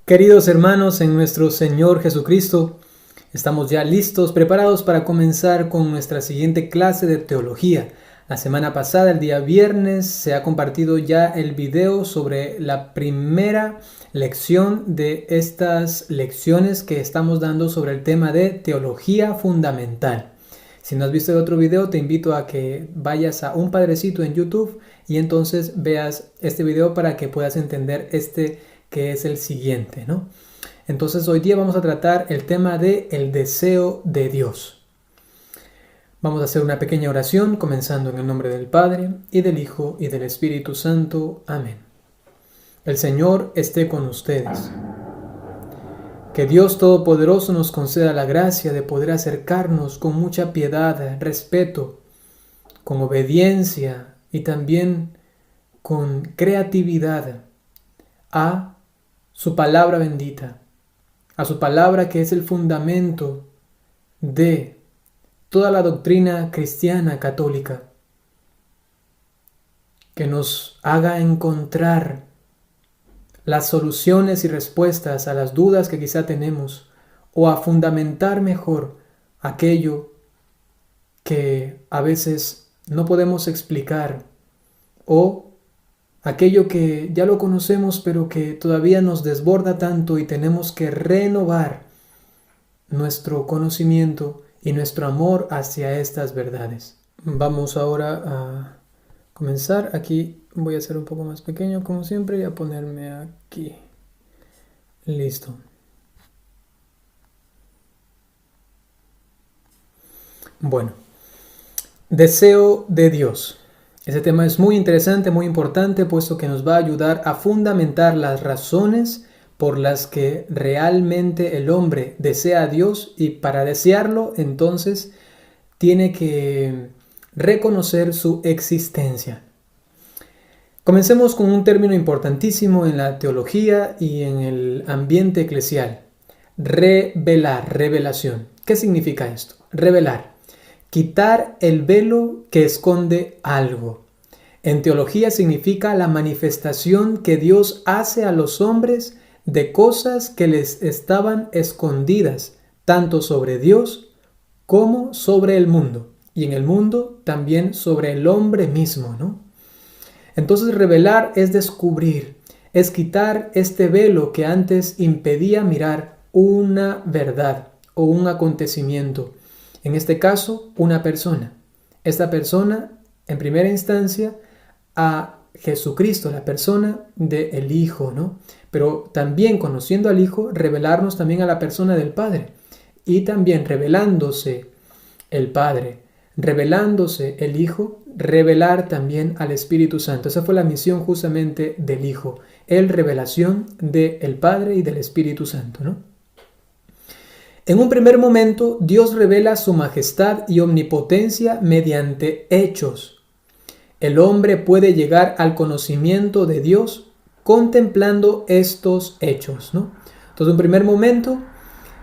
Queridos hermanos en nuestro Señor Jesucristo, estamos ya listos, preparados para comenzar con nuestra siguiente clase de teología. La semana pasada, el día viernes, se ha compartido ya el video sobre la primera lección de estas lecciones que estamos dando sobre el tema de teología fundamental. Si no has visto el otro video, te invito a que vayas a Un Padrecito en YouTube y entonces veas este video para que puedas entender que es el siguiente, ¿no? Entonces hoy día vamos a tratar el tema de el deseo de Dios. Vamos a hacer una pequeña oración comenzando en el nombre del Padre y del Hijo y del Espíritu Santo. Amén. El Señor esté con ustedes. Que Dios Todopoderoso nos conceda la gracia de poder acercarnos con mucha piedad, respeto, con obediencia y también con creatividad a su palabra bendita, a su palabra que es el fundamento de toda la doctrina cristiana católica, que nos haga encontrar las soluciones y respuestas a las dudas que quizá tenemos, o a fundamentar mejor aquello que a veces no podemos explicar, o aquello que ya lo conocemos pero que todavía nos desborda tanto y tenemos que renovar nuestro conocimiento y nuestro amor hacia estas verdades. Vamos ahora a comenzar. Aquí voy a hacer un poco más pequeño como siempre y a ponerme aquí. Listo. Bueno, deseo de Dios. Ese tema es muy interesante, muy importante, puesto que nos va a ayudar a fundamentar las razones por las que realmente el hombre desea a Dios, y para desearlo, entonces, tiene que reconocer su existencia. Comencemos con un término importantísimo en la teología y en el ambiente eclesial. Revelar, revelación. ¿Qué significa esto? Revelar. Quitar el velo que esconde algo. En teología significa la manifestación que Dios hace a los hombres de cosas que les estaban escondidas, tanto sobre Dios como sobre el mundo. Y en el mundo también sobre el hombre mismo, ¿no? Entonces revelar es descubrir, es quitar este velo que antes impedía mirar una verdad o un acontecimiento. En este caso, una persona. Esta persona, en primera instancia, a Jesucristo, la persona del Hijo, ¿no? Pero también conociendo al Hijo, revelarnos también a la persona del Padre. Y también revelándose el Padre, revelándose el Hijo, revelar también al Espíritu Santo. Esa fue la misión justamente del Hijo, el revelación del Padre y del Espíritu Santo, ¿no? En un primer momento, Dios revela su majestad y omnipotencia mediante hechos. El hombre puede llegar al conocimiento de Dios contemplando estos hechos, ¿no? Entonces, en un primer momento,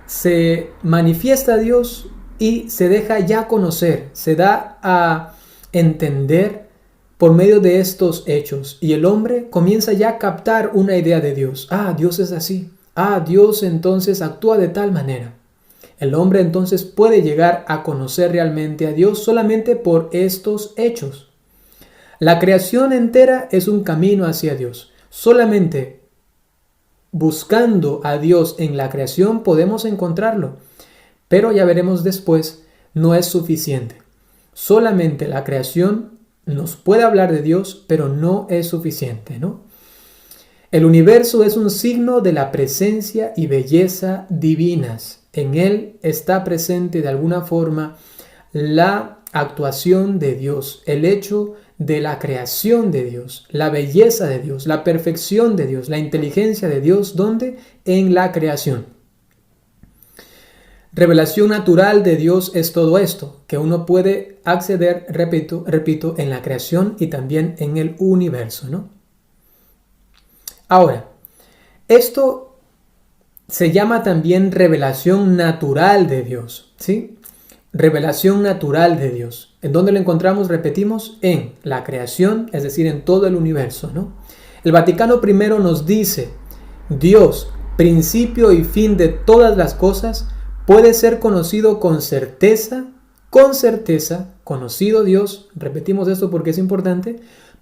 se manifiesta a Dios y se deja ya conocer, se da a entender por medio de estos hechos. Y el hombre comienza ya a captar una idea de Dios. Ah, Dios es así. Ah, Dios entonces actúa de tal manera. El hombre entonces puede llegar a conocer realmente a Dios solamente por estos hechos. La creación entera es un camino hacia Dios. Solamente buscando a Dios en la creación podemos encontrarlo. Pero ya veremos después, no es suficiente. Solamente la creación nos puede hablar de Dios, pero no es suficiente, ¿no? El universo es un signo de la presencia y belleza divinas. En él está presente de alguna forma la actuación de Dios, el hecho de la creación de Dios, la belleza de Dios, la perfección de Dios, la inteligencia de Dios. ¿Dónde? En la creación. Revelación natural de Dios es todo esto, que uno puede acceder, repito, en la creación y también en el universo, ¿no? Ahora, esto se llama también revelación natural de Dios, ¿sí? Revelación natural de Dios. ¿En dónde lo encontramos? Repetimos, en la creación, es decir, en todo el universo, ¿no? El Vaticano I nos dice, Dios principio y fin de todas las cosas, puede ser conocido con certeza, conocido Dios, repetimos esto porque es importante,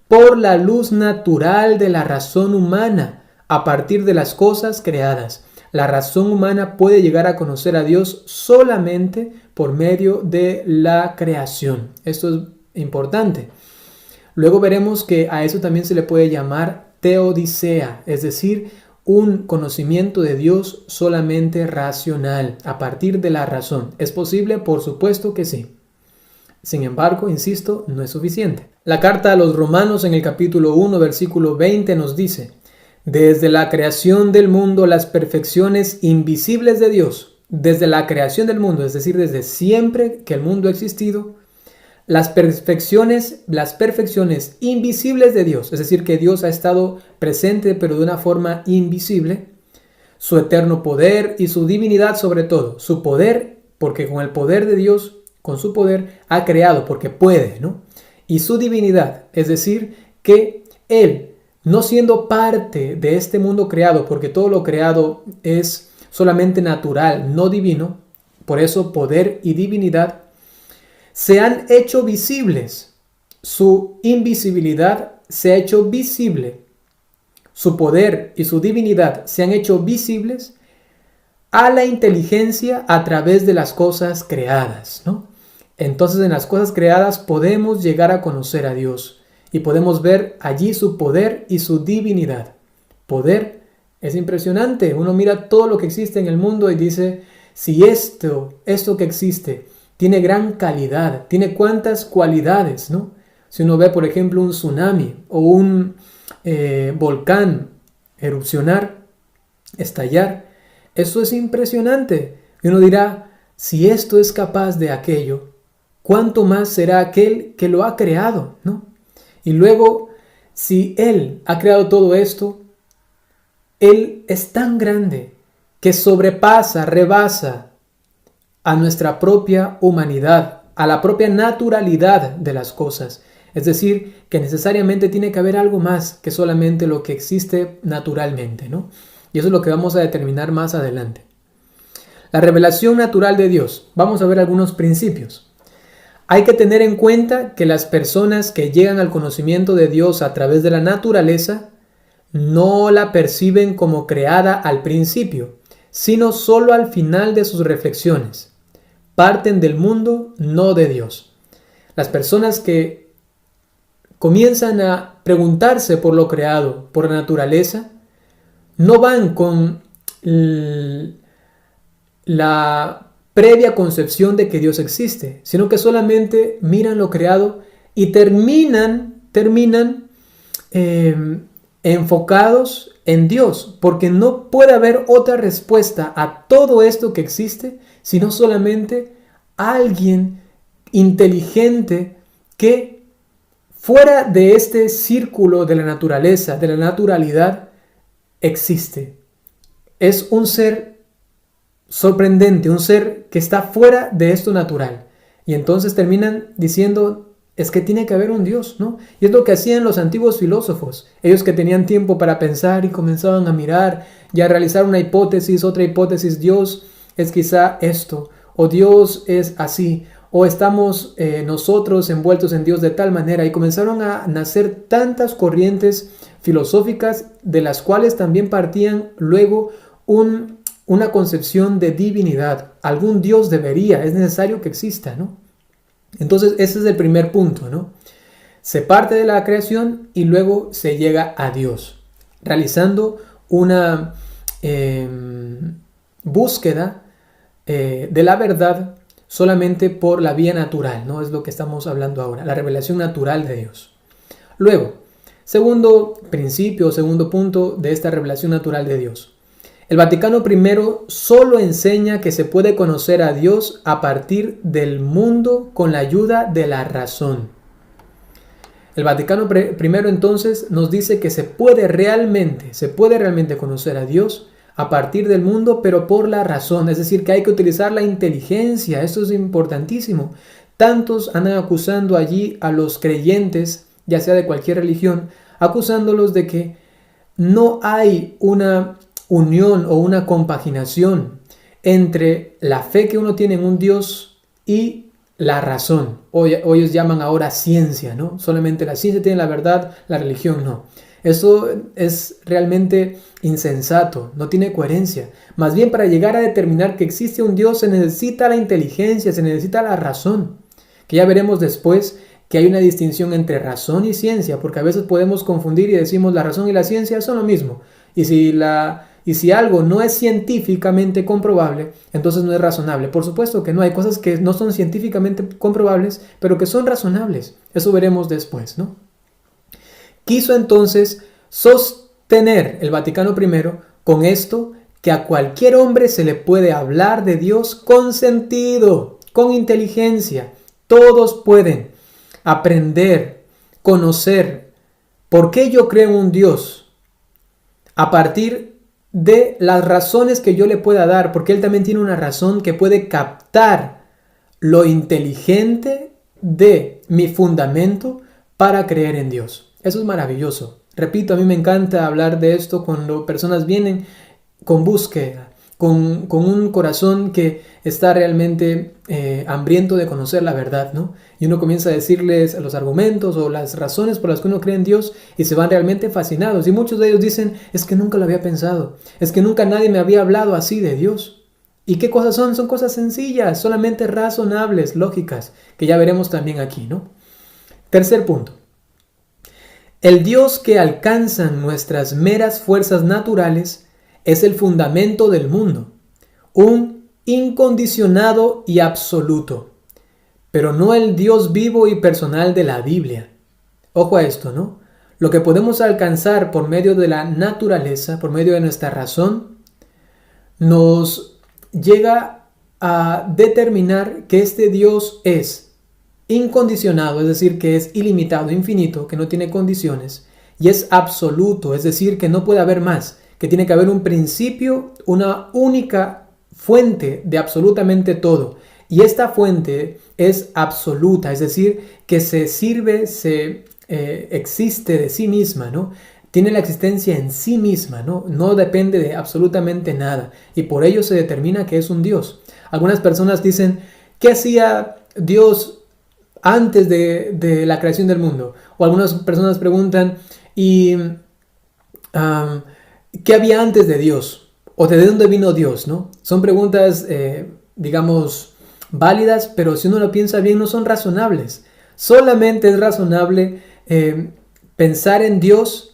por la luz natural de la razón humana, a partir de las cosas creadas. La razón humana puede llegar a conocer a Dios solamente por medio de la creación. Esto es importante. Luego veremos que a eso también se le puede llamar teodicea, es decir, un conocimiento de Dios solamente racional, a partir de la razón. ¿Es posible? Por supuesto que sí. Sin embargo, insisto, no es suficiente. La carta a los Romanos en el capítulo 1, versículo 20 nos dice: desde la creación del mundo, las perfecciones invisibles de Dios, desde la creación del mundo, es decir, desde siempre que el mundo ha existido, las perfecciones invisibles de Dios, es decir, que Dios ha estado presente pero de una forma invisible, su eterno poder y su divinidad sobre todo, su poder, porque con el poder de Dios, con su poder, ha creado porque puede, ¿no? Y su divinidad, es decir, que Él, no siendo parte de este mundo creado, porque todo lo creado es solamente natural, no divino, por eso poder y divinidad, se han hecho visibles. Su invisibilidad se ha hecho visible. Su poder y su divinidad se han hecho visibles a la inteligencia a través de las cosas creadas, ¿no? Entonces en las cosas creadas podemos llegar a conocer a Dios y podemos ver allí su poder y su divinidad. Poder es impresionante. Uno mira todo lo que existe en el mundo y dice, si esto que existe tiene gran calidad, tiene cuántas cualidades, ¿no? Si uno ve, por ejemplo, un tsunami o un volcán erupcionar, estallar, eso es impresionante. Y uno dirá, si esto es capaz de aquello, ¿cuánto más será aquel que lo ha creado, ¿no? Y luego, si Él ha creado todo esto, Él es tan grande que sobrepasa, rebasa a nuestra propia humanidad, a la propia naturalidad de las cosas. Es decir, que necesariamente tiene que haber algo más que solamente lo que existe naturalmente, ¿no? Y eso es lo que vamos a determinar más adelante. La revelación natural de Dios. Vamos a ver algunos principios. Hay que tener en cuenta que las personas que llegan al conocimiento de Dios a través de la naturaleza no la perciben como creada al principio, sino solo al final de sus reflexiones. Parten del mundo, no de Dios. Las personas que comienzan a preguntarse por lo creado, por la naturaleza, no van con la previa concepción de que Dios existe, sino que solamente miran lo creado y terminan enfocados en Dios, porque no puede haber otra respuesta a todo esto que existe, sino solamente alguien inteligente que fuera de este círculo de la naturaleza, de la naturalidad, existe. Es un ser sorprendente, un ser que está fuera de esto natural. Y entonces terminan diciendo, es que tiene que haber un Dios, ¿no? Y es lo que hacían los antiguos filósofos. Ellos que tenían tiempo para pensar y comenzaban a mirar y a realizar una hipótesis, otra hipótesis. Dios es quizá esto, o Dios es así, o estamos nosotros envueltos en Dios de tal manera. Y comenzaron a nacer tantas corrientes filosóficas de las cuales también partían luego una concepción de divinidad. Algún Dios debería, es necesario que exista, ¿no? Entonces ese es el primer punto, ¿no? Se parte de la creación y luego se llega a Dios, realizando una búsqueda de la verdad solamente por la vía natural, ¿no? Es lo que estamos hablando ahora, la revelación natural de Dios. Luego, segundo principio, segundo punto de esta revelación natural de Dios. El Vaticano I solo enseña que se puede conocer a Dios a partir del mundo con la ayuda de la razón. El Vaticano I entonces nos dice que se puede realmente conocer a Dios a partir del mundo, pero por la razón. Es decir, que hay que utilizar la inteligencia. Esto es importantísimo. Tantos andan acusando allí a los creyentes, ya sea de cualquier religión, acusándolos de que no hay una unión o una compaginación entre la fe que uno tiene en un Dios y la razón. Hoy ellos llaman ahora ciencia, ¿no? Solamente la ciencia tiene la verdad, la religión no. Eso es realmente insensato, no tiene coherencia. Más bien, para llegar a determinar que existe un Dios se necesita la inteligencia, se necesita la razón. Que ya veremos después que hay una distinción entre razón y ciencia, porque a veces podemos confundir y decimos la razón y la ciencia son lo mismo. Y si algo no es científicamente comprobable, entonces no es razonable. Por supuesto que no, hay cosas que no son científicamente comprobables, pero que son razonables. Eso veremos después, ¿no? Quiso entonces sostener el Vaticano I con esto, que a cualquier hombre se le puede hablar de Dios con sentido, con inteligencia. Todos pueden aprender, conocer por qué yo creo en un Dios a partir de las razones que yo le pueda dar, porque Él también tiene una razón que puede captar lo inteligente de mi fundamento para creer en Dios. Eso es maravilloso. Repito, a mí me encanta hablar de esto cuando personas vienen con búsqueda, con un corazón que está realmente hambriento de conocer la verdad, ¿no? Y uno comienza a decirles los argumentos o las razones por las que uno cree en Dios y se van realmente fascinados. Y muchos de ellos dicen, es que nunca lo había pensado, es que nunca nadie me había hablado así de Dios. ¿Y qué cosas son? Son cosas sencillas, solamente razonables, lógicas, que ya veremos también aquí, ¿no? Tercer punto. El Dios que alcanzan nuestras meras fuerzas naturales es el fundamento del mundo, un incondicionado y absoluto, pero no el Dios vivo y personal de la Biblia. Ojo a esto, ¿no? Lo que podemos alcanzar por medio de la naturaleza, por medio de nuestra razón, nos llega a determinar que este Dios es incondicionado, es decir, que es ilimitado, infinito, que no tiene condiciones, y es absoluto, es decir, que no puede haber más, que tiene que haber un principio, una única fuente de absolutamente todo. Y esta fuente es absoluta, es decir, que se existe de sí misma, ¿no? Tiene la existencia en sí misma, ¿no? No depende de absolutamente nada. Y por ello se determina que es un Dios. Algunas personas dicen, ¿qué hacía Dios antes de la creación del mundo? O algunas personas preguntan, ¿qué había antes de Dios? ¿O de dónde vino Dios? ¿No? Son preguntas, digamos, válidas, pero si uno lo piensa bien, no son razonables. Solamente es razonable pensar en Dios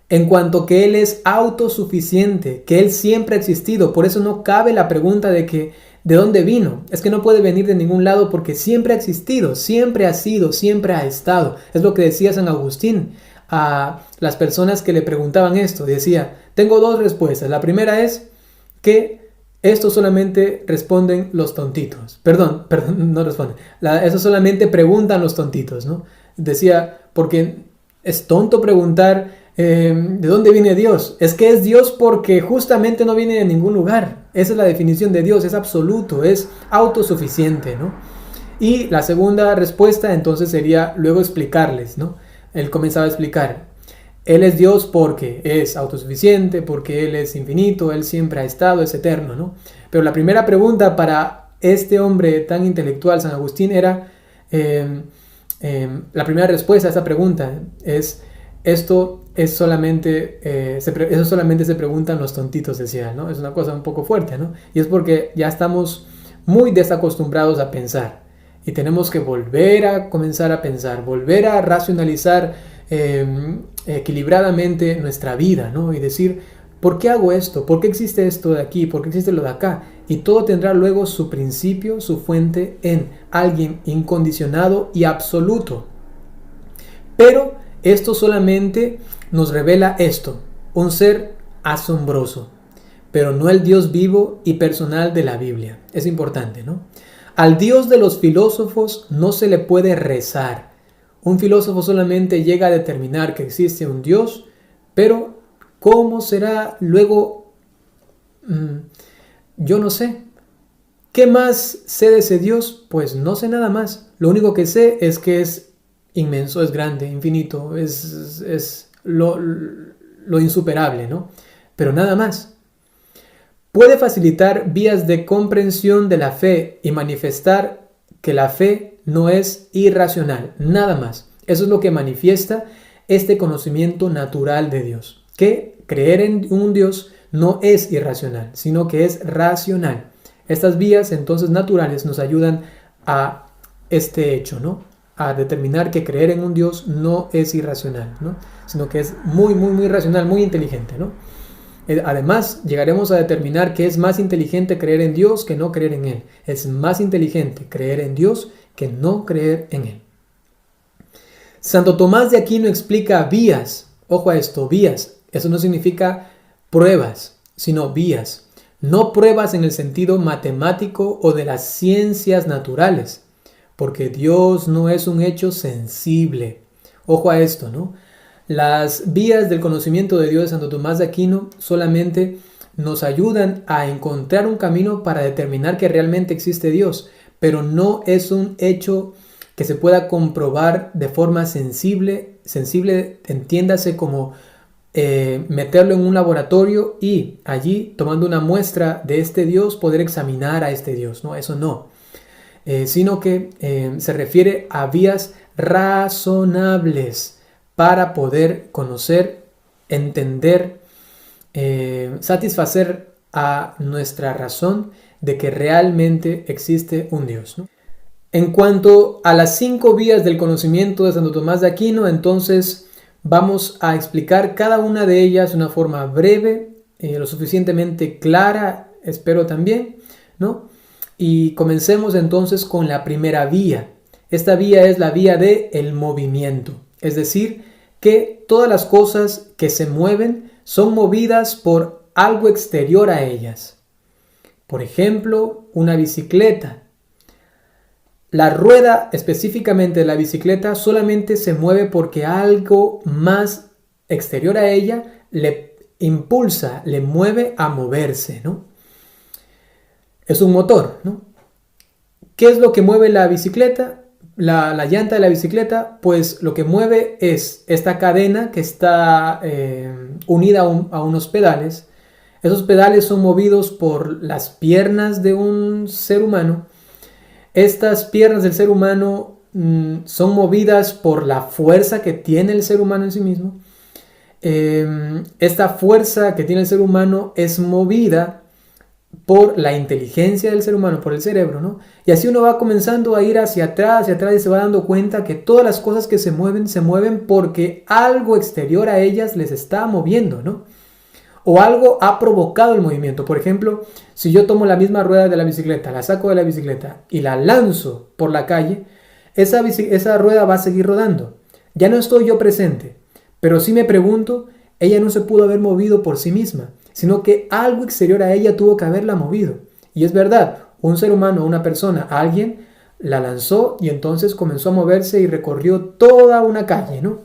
en cuanto que Él es autosuficiente, que Él siempre ha existido. Por eso no cabe la pregunta de dónde vino. Es que no puede venir de ningún lado porque siempre ha existido, siempre ha sido, siempre ha estado. Es lo que decía San Agustín a las personas que le preguntaban esto. Decía, tengo dos respuestas. La primera es que esto solamente responden los tontitos. Perdón, no responden. Eso solamente preguntan los tontitos, ¿no? Decía, porque es tonto preguntar ¿de dónde viene Dios? Es que es Dios porque justamente no viene de ningún lugar. Esa es la definición de Dios, es absoluto, es autosuficiente, ¿no? Y la segunda respuesta entonces sería luego explicarles, ¿no? Él comenzaba a explicar. Él es Dios porque es autosuficiente, porque Él es infinito, Él siempre ha estado, es eterno, ¿no? Pero la primera pregunta para este hombre tan intelectual, San Agustín, era, la primera respuesta a esa pregunta es, eso solamente se preguntan los tontitos, decía, ¿no? Es una cosa un poco fuerte, ¿no? Y es porque ya estamos muy desacostumbrados a pensar y tenemos que volver a comenzar a pensar, volver a racionalizar equilibradamente nuestra vida, ¿no? Y decir, ¿por qué hago esto? ¿Por qué existe esto de aquí? ¿Por qué existe lo de acá? Y todo tendrá luego su principio, su fuente en alguien incondicionado y absoluto. Pero esto solamente nos revela esto, un ser asombroso, pero no el Dios vivo y personal de la Biblia. Es importante, ¿no? Al Dios de los filósofos no se le puede rezar. Un filósofo solamente llega a determinar que existe un Dios, pero ¿cómo será luego? Yo no sé. ¿Qué más sé de ese Dios? Pues no sé nada más. Lo único que sé es que es inmenso, es grande, infinito, es lo insuperable, ¿no? Pero nada más. Puede facilitar vías de comprensión de la fe y manifestar que la fe no es irracional, nada más. Eso es lo que manifiesta este conocimiento natural de Dios, que creer en un Dios no es irracional, sino que es racional. Estas vías entonces naturales nos ayudan a este hecho, ¿no? A determinar que creer en un Dios no es irracional, ¿no? Sino que es muy racional, muy inteligente, ¿no? Además, llegaremos a determinar que es más inteligente creer en Dios que no creer en Él. Es más inteligente creer en Dios que no creer en Él. Santo Tomás de Aquino explica vías. Ojo a esto, vías. Eso no significa pruebas, sino vías. No pruebas en el sentido matemático o de las ciencias naturales, porque Dios no es un hecho sensible. Ojo a esto, ¿no? Las vías del conocimiento de Dios de Santo Tomás de Aquino solamente nos ayudan a encontrar un camino para determinar que realmente existe Dios, pero no es un hecho que se pueda comprobar de forma sensible, entiéndase como meterlo en un laboratorio y allí, tomando una muestra de este Dios, poder examinar a este Dios, ¿no? Eso no, sino que se refiere a vías razonables para poder conocer, entender, satisfacer a nuestra razón de que realmente existe un Dios, ¿no? En cuanto a las 5 vías del conocimiento de Santo Tomás de Aquino, entonces vamos a explicar cada una de ellas de una forma breve, lo suficientemente clara, espero también, ¿no? Y comencemos entonces con la primera vía. Esta vía es la vía del movimiento, es decir, que todas las cosas que se mueven son movidas por algo exterior a ellas. Por ejemplo, una bicicleta. La rueda específicamente de la bicicleta solamente se mueve porque algo más exterior a ella le impulsa, le mueve a moverse, ¿no? Es un motor, ¿no? ¿Qué es lo que mueve la bicicleta? La llanta de la bicicleta, pues lo que mueve es esta cadena que está unida a unos pedales. Esos pedales son movidos por las piernas de un ser humano. Estas piernas del ser humano son movidas por la fuerza que tiene el ser humano en sí mismo. Esta fuerza que tiene el ser humano es movida por la inteligencia del ser humano, por el cerebro, ¿no? Y así uno va comenzando a ir hacia atrás y se va dando cuenta que todas las cosas que se mueven porque algo exterior a ellas les está moviendo, ¿no? O algo ha provocado el movimiento. Por ejemplo, si yo tomo la misma rueda de la bicicleta, la saco de la bicicleta y la lanzo por la calle, esa rueda va a seguir rodando. Ya no estoy yo presente, pero si me pregunto, ella no se pudo haber movido por sí misma, sino que algo exterior a ella tuvo que haberla movido. Y es verdad, un ser humano, una persona, alguien la lanzó y entonces comenzó a moverse y recorrió toda una calle, ¿no?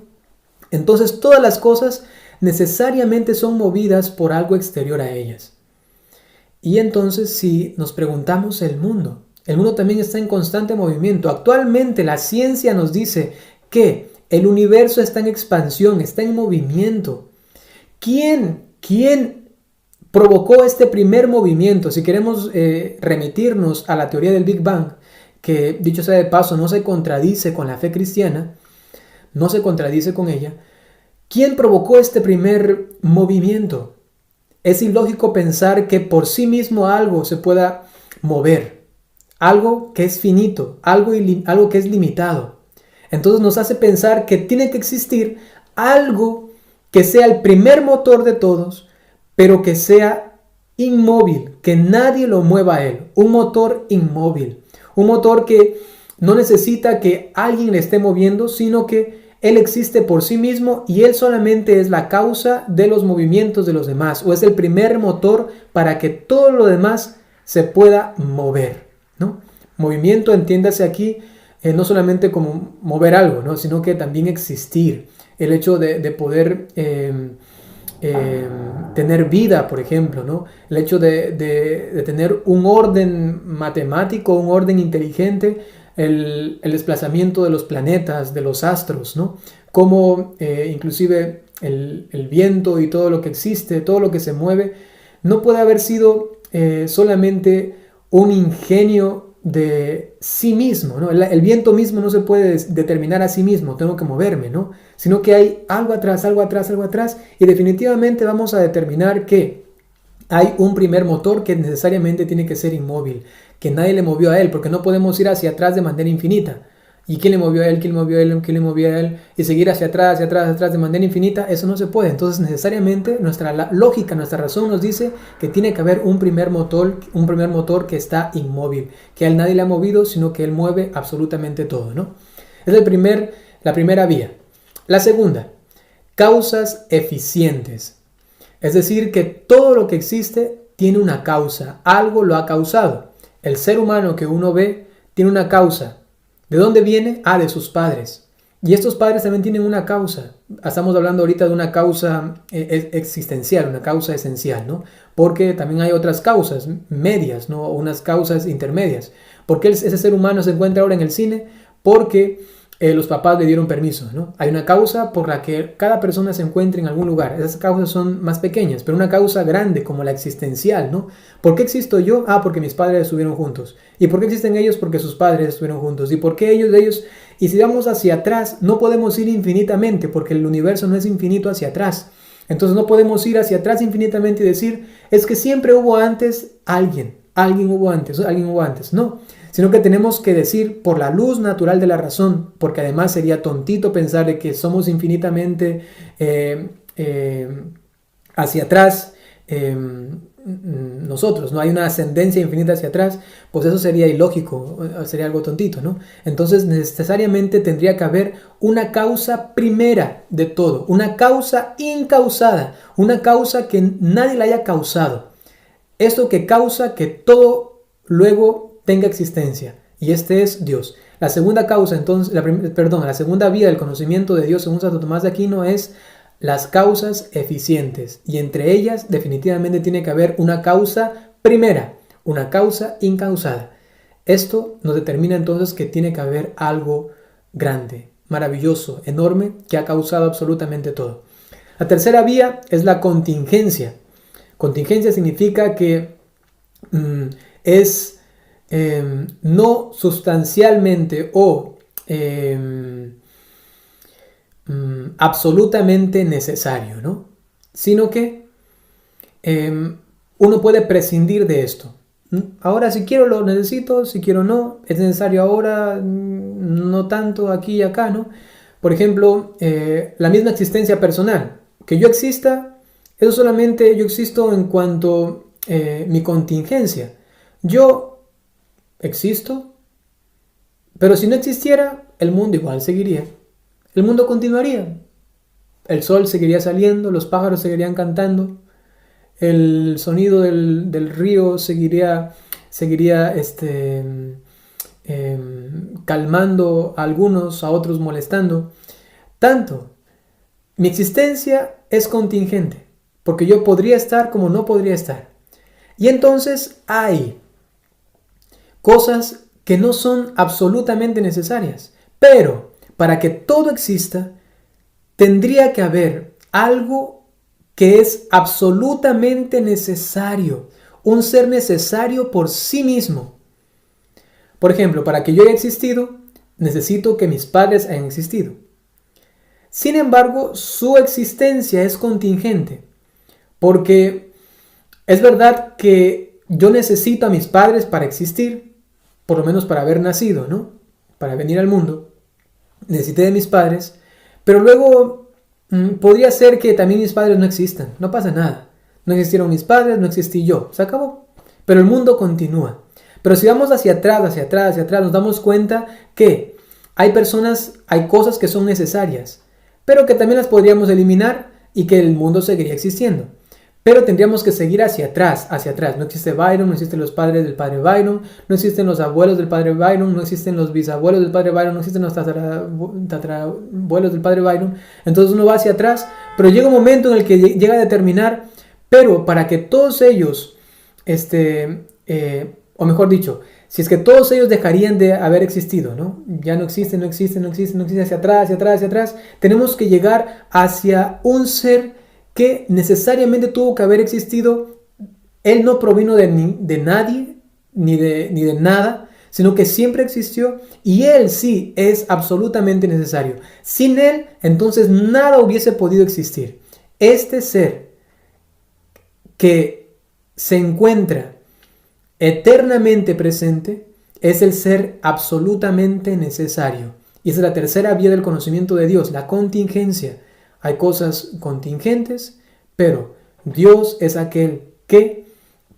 Entonces todas las cosas necesariamente son movidas por algo exterior a ellas. Y entonces si nos preguntamos el mundo también está en constante movimiento. Actualmente la ciencia nos dice que el universo está en expansión, está en movimiento. ¿Quién provocó este primer movimiento? Si queremos remitirnos a la teoría del Big Bang, que dicho sea de paso no se contradice con la fe cristiana, no se contradice con ella, ¿quién provocó este primer movimiento? Es ilógico pensar que por sí mismo algo se pueda mover, algo que es finito, algo que es limitado. Entonces nos hace pensar que tiene que existir algo que sea el primer motor de todos, pero que sea inmóvil, que nadie lo mueva a él. Un motor inmóvil, un motor que no necesita que alguien le esté moviendo, sino que él existe por sí mismo y él solamente es la causa de los movimientos de los demás, o es el primer motor para que todo lo demás se pueda mover, ¿no? Movimiento, entiéndase aquí, no solamente como mover algo, ¿no? Sino que también existir. El hecho de poder tener vida, por ejemplo, ¿no? El hecho de tener un orden matemático, un orden inteligente, el desplazamiento de los planetas, de los astros, ¿no? Como inclusive el viento y todo lo que existe, todo lo que se mueve, no puede haber sido solamente un ingenio de sí mismo, ¿no? El viento mismo no se puede determinar a sí mismo, tengo que moverme, ¿no? Sino que hay algo atrás, algo atrás, algo atrás, y definitivamente vamos a determinar que hay un primer motor que necesariamente tiene que ser inmóvil, que nadie le movió a él, porque no podemos ir hacia atrás de manera infinita. ¿Y quién le movió a él? ¿Quién le movió a él? ¿Quién le movió a él? Y seguir hacia atrás, hacia atrás, hacia atrás de manera infinita, eso no se puede. Entonces necesariamente nuestra lógica, nuestra razón nos dice que tiene que haber un primer motor que está inmóvil, que a él nadie le ha movido, sino que él mueve absolutamente todo, ¿no? Es la primera vía. La segunda, causas eficientes. Es decir, que todo lo que existe tiene una causa, algo lo ha causado. El ser humano que uno ve tiene una causa. ¿De dónde viene? De sus padres. Y estos padres también tienen una causa. Estamos hablando ahorita de una causa existencial, una causa esencial, ¿no? Porque también hay otras causas medias, ¿no? Unas causas intermedias. ¿Por qué ese ser humano se encuentra ahora en el cine? Porque los papás le dieron permiso, ¿no? Hay una causa por la que cada persona se encuentra en algún lugar. Esas causas son más pequeñas, pero una causa grande como la existencial, ¿no? ¿Por qué existo yo? Porque mis padres estuvieron juntos. ¿Y por qué existen ellos? Porque sus padres estuvieron juntos. ¿Y por qué ellos? Y si vamos hacia atrás, no podemos ir infinitamente, porque el universo no es infinito hacia atrás. Entonces no podemos ir hacia atrás infinitamente y decir, es que siempre hubo antes alguien hubo antes. No, sino que tenemos que decir por la luz natural de la razón, porque además sería tontito pensar de que somos infinitamente hacia atrás nosotros, no hay una ascendencia infinita hacia atrás, pues eso sería ilógico, sería algo tontito, ¿no? Entonces necesariamente tendría que haber una causa primera de todo, una causa incausada, una causa que nadie la haya causado. Esto que causa que todo luego tenga existencia, y este es Dios. La segunda causa, entonces, la segunda vía del conocimiento de Dios según Santo Tomás de Aquino es las causas eficientes, y entre ellas definitivamente tiene que haber una causa primera, una causa incausada. Esto nos determina entonces que tiene que haber algo grande, maravilloso, enorme, que ha causado absolutamente todo. La tercera vía es la contingencia. Contingencia significa que es no sustancialmente o absolutamente necesario, ¿no? Sino que uno puede prescindir de esto. Ahora si quiero lo necesito, si quiero no, es necesario ahora, no tanto aquí y acá, ¿no? Por ejemplo, la misma existencia personal, que yo exista, eso solamente yo existo en cuanto mi contingencia. Yo existo, pero si no existiera, el mundo igual seguiría. El mundo continuaría. El sol seguiría saliendo, los pájaros seguirían cantando, el sonido del río seguiría calmando a algunos, a otros molestando. Tanto, mi existencia es contingente, porque yo podría estar como no podría estar. Y entonces hay cosas que no son absolutamente necesarias, pero para que todo exista, tendría que haber algo que es absolutamente necesario, un ser necesario por sí mismo. Por ejemplo, para que yo haya existido, necesito que mis padres hayan existido. Sin embargo, su existencia es contingente, porque es verdad que yo necesito a mis padres para existir, por lo menos para haber nacido, ¿no? Para venir al mundo. Necesité de mis padres, pero luego podría ser que también mis padres no existan. No pasa nada. No existieron mis padres, no existí yo. Se acabó. Pero el mundo continúa. Pero si vamos hacia atrás, nos damos cuenta que hay cosas que son necesarias, pero que también las podríamos eliminar y que el mundo seguiría existiendo. Pero tendríamos que seguir hacia atrás. No existe Byron, no existen los padres del padre Byron, no existen los abuelos del padre Byron, no existen los bisabuelos del padre Byron, no existen los tatarabuelos del padre Byron. Entonces uno va hacia atrás, pero llega un momento en el que llega a determinar, pero para que todos ellos, o mejor dicho, si es que todos ellos dejarían de haber existido, ¿no? Ya no existen, hacia atrás, tenemos que llegar hacia un ser que necesariamente tuvo que haber existido Él no provino de nadie ni de nada, sino que siempre existió y Él sí es absolutamente necesario. Sin Él, entonces nada hubiese podido existir. Este ser que se encuentra eternamente presente es el ser absolutamente necesario. Y esa es la tercera vía del conocimiento de Dios, la contingencia. Hay cosas contingentes, pero Dios es aquel que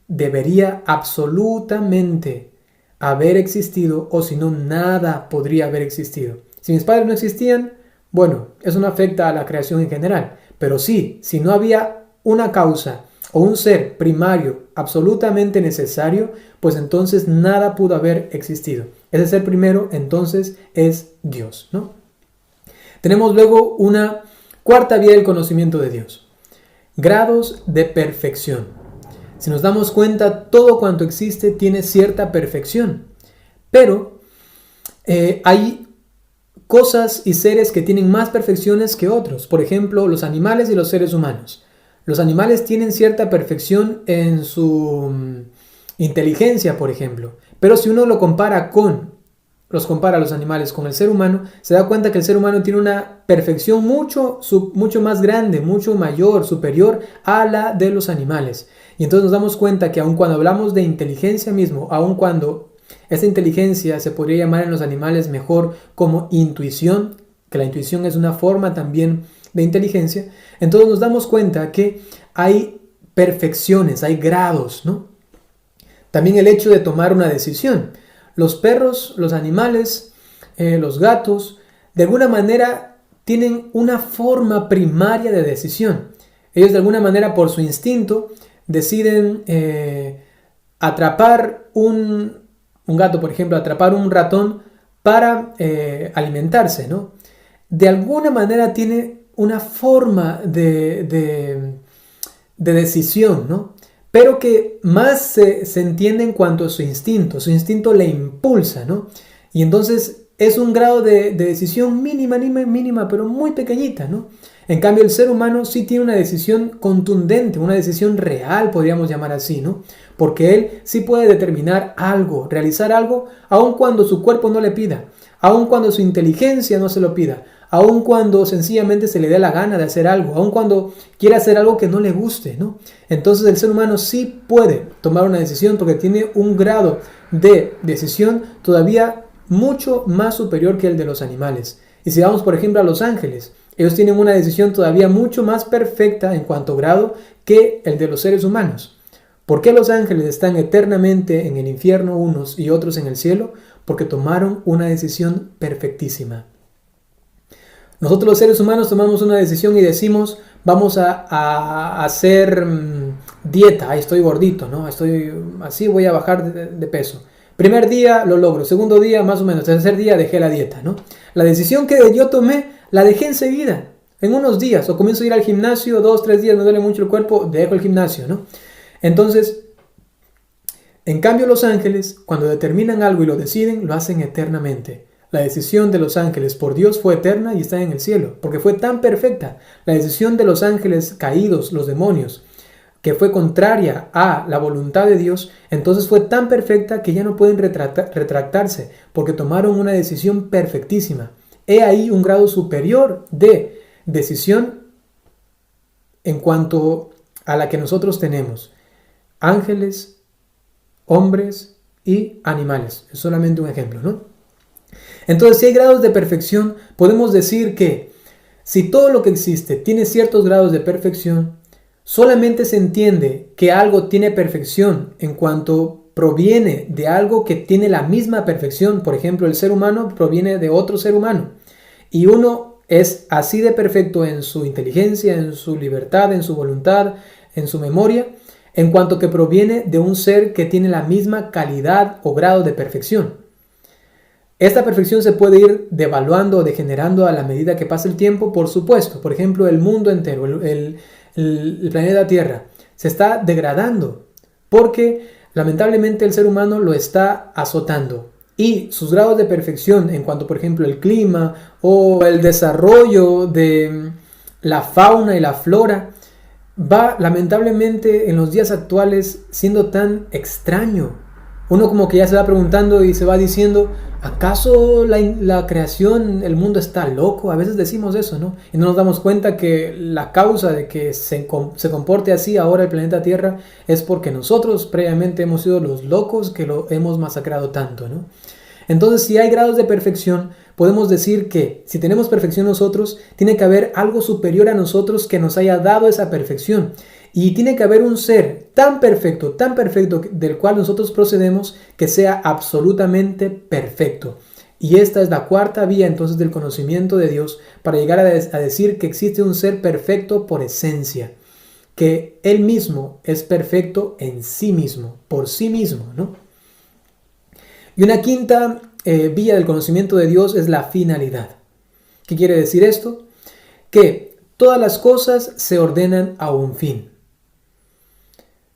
debería absolutamente haber existido, o si no, nada podría haber existido. Si mis padres no existían, bueno, eso no afecta a la creación en general, pero sí, si no había una causa o un ser primario absolutamente necesario, pues entonces nada pudo haber existido. Ese ser primero entonces es Dios, ¿no? Tenemos luego una cuarta vía del conocimiento de Dios. Grados de perfección. Si nos damos cuenta, todo cuanto existe tiene cierta perfección, pero hay cosas y seres que tienen más perfecciones que otros. Por ejemplo, los animales y los seres humanos. Los animales tienen cierta perfección en su inteligencia, por ejemplo, pero si uno los compara a los animales con el ser humano, se da cuenta que el ser humano tiene una perfección mucho más grande, mucho mayor, superior a la de los animales. Y entonces nos damos cuenta que aun cuando hablamos de inteligencia mismo, aun cuando esta inteligencia se podría llamar en los animales mejor como intuición, que la intuición es una forma también de inteligencia, entonces nos damos cuenta que hay perfecciones, hay grados, ¿no? También el hecho de tomar una decisión. Los perros, los animales, los gatos, de alguna manera tienen una forma primaria de decisión. Ellos de alguna manera por su instinto deciden atrapar un gato, por ejemplo, atrapar un ratón para alimentarse, ¿no? De alguna manera tiene una forma de decisión, ¿no? Pero que más se entiende en cuanto a su instinto le impulsa, ¿no? Y entonces es un grado de decisión mínima, pero muy pequeñita, ¿no? En cambio, el ser humano sí tiene una decisión contundente, una decisión real, podríamos llamar así, ¿no? Porque él sí puede determinar algo, realizar algo, aun cuando su cuerpo no le pida, aun cuando su inteligencia no se lo pida, aun cuando sencillamente se le dé la gana de hacer algo, aun cuando quiera hacer algo que no le guste, ¿no? Entonces el ser humano sí puede tomar una decisión porque tiene un grado de decisión todavía mucho más superior que el de los animales. Y si vamos por ejemplo a los ángeles, ellos tienen una decisión todavía mucho más perfecta en cuanto a grado que el de los seres humanos. ¿Por qué los ángeles están eternamente en el infierno unos y otros en el cielo? Porque tomaron una decisión perfectísima. Nosotros los seres humanos tomamos una decisión y decimos, vamos a hacer dieta, ahí estoy gordito, ¿no? Estoy así, voy a bajar de peso. Primer día lo logro, segundo día más o menos, tercer día dejé la dieta, ¿no? La decisión que yo tomé, la dejé enseguida, en unos días, o comienzo a ir al gimnasio, 2-3 días, me duele mucho el cuerpo, dejo el gimnasio, ¿no? Entonces, en cambio los ángeles, cuando determinan algo y lo deciden, lo hacen eternamente. La decisión de los ángeles por Dios fue eterna y está en el cielo, porque fue tan perfecta. La decisión de los ángeles caídos, los demonios, que fue contraria a la voluntad de Dios, entonces fue tan perfecta que ya no pueden retractarse, porque tomaron una decisión perfectísima. He ahí un grado superior de decisión en cuanto a la que nosotros tenemos. Ángeles, hombres y animales. Es solamente un ejemplo, ¿no? Entonces, si hay grados de perfección, podemos decir que si todo lo que existe tiene ciertos grados de perfección, solamente se entiende que algo tiene perfección en cuanto proviene de algo que tiene la misma perfección. Por ejemplo, el ser humano proviene de otro ser humano. Y uno es así de perfecto en su inteligencia, en su libertad, en su voluntad, en su memoria, en cuanto que proviene de un ser que tiene la misma calidad o grado de perfección. Esta perfección se puede ir devaluando o degenerando a la medida que pasa el tiempo, por supuesto. Por ejemplo, el mundo entero, el planeta Tierra, se está degradando porque lamentablemente el ser humano lo está azotando. Y sus grados de perfección en cuanto, por ejemplo, el clima o el desarrollo de la fauna y la flora, va lamentablemente en los días actuales siendo tan extraño. Uno como que ya se va preguntando y se va diciendo, ¿acaso la creación, el mundo está loco? A veces decimos eso, ¿no? Y no nos damos cuenta que la causa de que se comporte así ahora el planeta Tierra es porque nosotros previamente hemos sido los locos que lo hemos masacrado tanto, ¿no? Entonces, si hay grados de perfección, podemos decir que si tenemos perfección nosotros, tiene que haber algo superior a nosotros que nos haya dado esa perfección. Y tiene que haber un ser tan perfecto del cual nosotros procedemos que sea absolutamente perfecto. Y esta es la cuarta vía entonces del conocimiento de Dios para llegar a decir que existe un ser perfecto por esencia, que Él mismo es perfecto en sí mismo, por sí mismo, ¿no? Y una quinta vía del conocimiento de Dios es la finalidad. ¿Qué quiere decir esto? Que todas las cosas se ordenan a un fin.